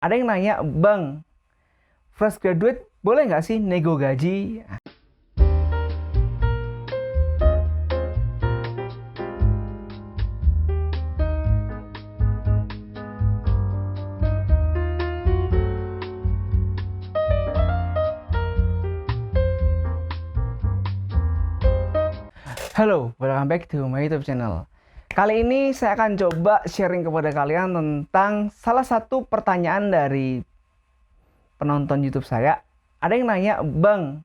Ada yang nanya, Bang, fresh graduate boleh nggak sih nego gaji? Halo, welcome back to my YouTube channel. Kali ini saya akan coba sharing kepada kalian tentang salah satu pertanyaan dari penonton YouTube saya. Ada yang nanya, Bang,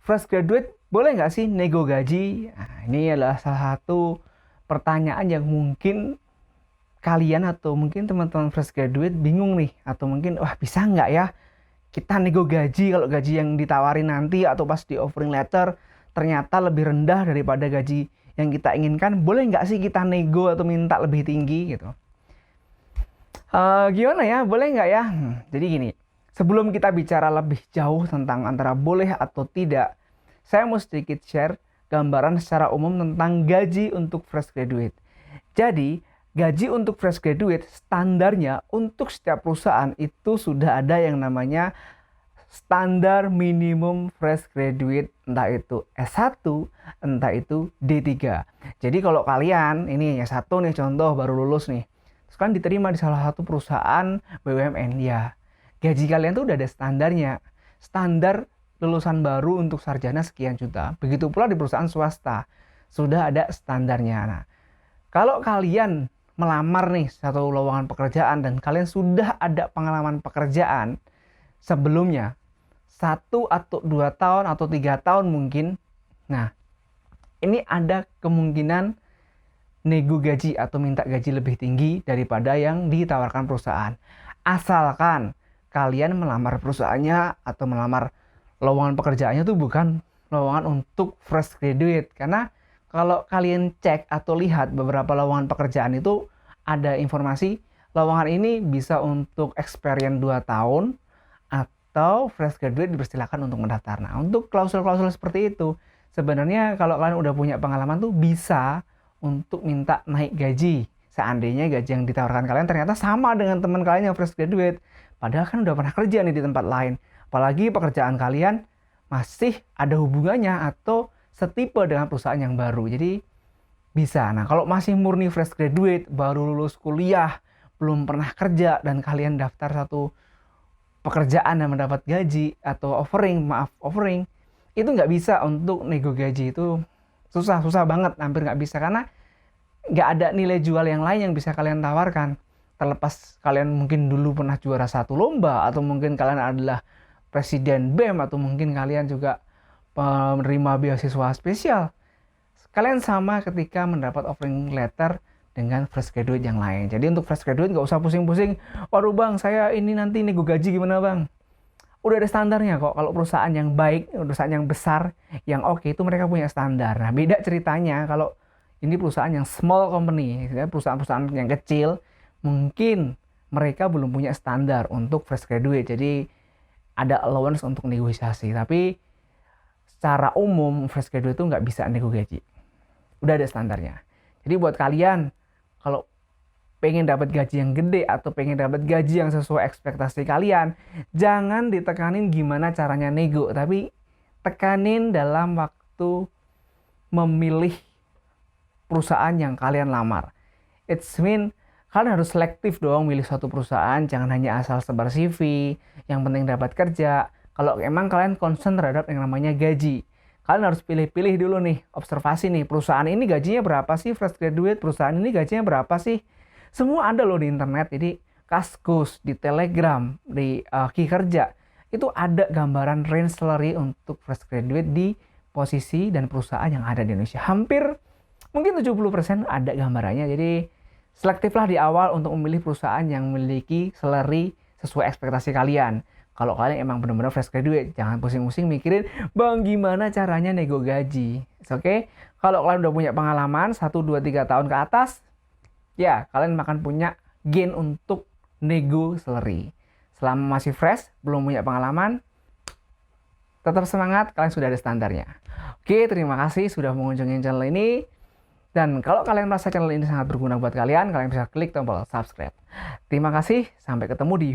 fresh graduate boleh nggak sih nego gaji? Nah, ini adalah salah satu pertanyaan yang mungkin kalian atau mungkin teman-teman fresh graduate bingung nih. Atau mungkin, wah bisa nggak ya kita nego gaji kalau gaji yang ditawarin nanti atau pas di offering letter ternyata lebih rendah daripada gaji yang kita inginkan. Boleh nggak sih kita nego atau minta lebih tinggi gitu? Gimana ya? Boleh nggak ya? Jadi gini, sebelum kita bicara lebih jauh tentang antara boleh atau tidak, saya mau sedikit share gambaran secara umum tentang gaji untuk fresh graduate. Jadi, gaji untuk fresh graduate standarnya untuk setiap perusahaan itu sudah ada yang namanya standar minimum fresh graduate, entah itu S1, entah itu D3. Jadi kalau kalian, ini S1 nih contoh baru lulus nih, terus kan diterima di salah satu perusahaan BUMN, ya gaji kalian tuh udah ada standarnya. Standar lulusan baru untuk sarjana sekian juta. Begitu pula di perusahaan swasta, sudah ada standarnya. Nah, kalau kalian melamar nih satu lowongan pekerjaan dan kalian sudah ada pengalaman pekerjaan sebelumnya, 1 atau 2 tahun atau 3 tahun mungkin, nah ini ada kemungkinan nego gaji atau minta gaji lebih tinggi daripada yang ditawarkan perusahaan. Asalkan kalian melamar perusahaannya atau melamar lowongan pekerjaannya itu bukan lowongan untuk fresh graduate. Karena kalau kalian cek atau lihat beberapa lowongan pekerjaan itu ada informasi lowongan ini bisa untuk experience 2 tahun atau fresh graduate dipersilakan untuk mendaftar. Nah, untuk klausul-klausul seperti itu, sebenarnya kalau kalian udah punya pengalaman tuh bisa untuk minta naik gaji. Seandainya gaji yang ditawarkan kalian ternyata sama dengan teman kalian yang fresh graduate. Padahal kan udah pernah kerja nih di tempat lain. Apalagi pekerjaan kalian masih ada hubungannya atau setipe dengan perusahaan yang baru. Jadi bisa. Nah, kalau masih murni fresh graduate, baru lulus kuliah, belum pernah kerja, dan kalian daftar satu pekerjaan dan mendapat gaji atau offering, itu nggak bisa untuk nego gaji. Itu susah banget, hampir nggak bisa, karena nggak ada nilai jual yang lain yang bisa kalian tawarkan. Terlepas kalian mungkin dulu pernah juara satu lomba, atau mungkin kalian adalah presiden BEM, atau mungkin kalian juga penerima beasiswa spesial. Kalian sama ketika mendapat offering letter dengan fresh graduate yang lain. Jadi untuk fresh graduate nggak usah pusing-pusing, waduh bang, saya ini nanti nego gaji gimana bang? Udah ada standarnya kok. Kalau perusahaan yang baik, perusahaan yang besar, yang oke, itu mereka punya standar. Nah, beda ceritanya kalau ini perusahaan yang small company, perusahaan-perusahaan yang kecil, mungkin mereka belum punya standar untuk fresh graduate. Jadi ada allowance untuk negosiasi. Tapi secara umum fresh graduate itu nggak bisa nego gaji. Udah ada standarnya. Jadi buat kalian, kalau pengen dapat gaji yang gede atau pengen dapat gaji yang sesuai ekspektasi kalian, jangan ditekanin gimana caranya nego, tapi tekanin dalam waktu memilih perusahaan yang kalian lamar. It's mean kalian harus selektif dong milih suatu perusahaan, jangan hanya asal sebar CV, yang penting dapat kerja. Kalau emang kalian concern terhadap yang namanya gaji, kalian harus pilih-pilih dulu nih, observasi nih, perusahaan ini gajinya berapa sih fresh graduate, perusahaan ini gajinya berapa sih. Semua ada loh di internet. Jadi Kaskus, di Telegram, di Kikerja, itu ada gambaran range salary untuk fresh graduate di posisi dan perusahaan yang ada di Indonesia. Hampir mungkin 70% ada gambarannya. Jadi selektiflah di awal untuk memilih perusahaan yang memiliki salary sesuai ekspektasi kalian. Kalau kalian emang benar-benar fresh graduate, jangan pusing-pusing mikirin, bang gimana caranya nego gaji. Oke? Kalau kalian udah punya pengalaman 1, 2, 3 tahun ke atas, ya kalian akan punya gain untuk nego salary. Selama masih fresh, belum punya pengalaman, tetap semangat, kalian sudah ada standarnya. Oke, terima kasih sudah mengunjungi channel ini. Dan kalau kalian merasa channel ini sangat berguna buat kalian bisa klik tombol subscribe. Terima kasih, sampai ketemu di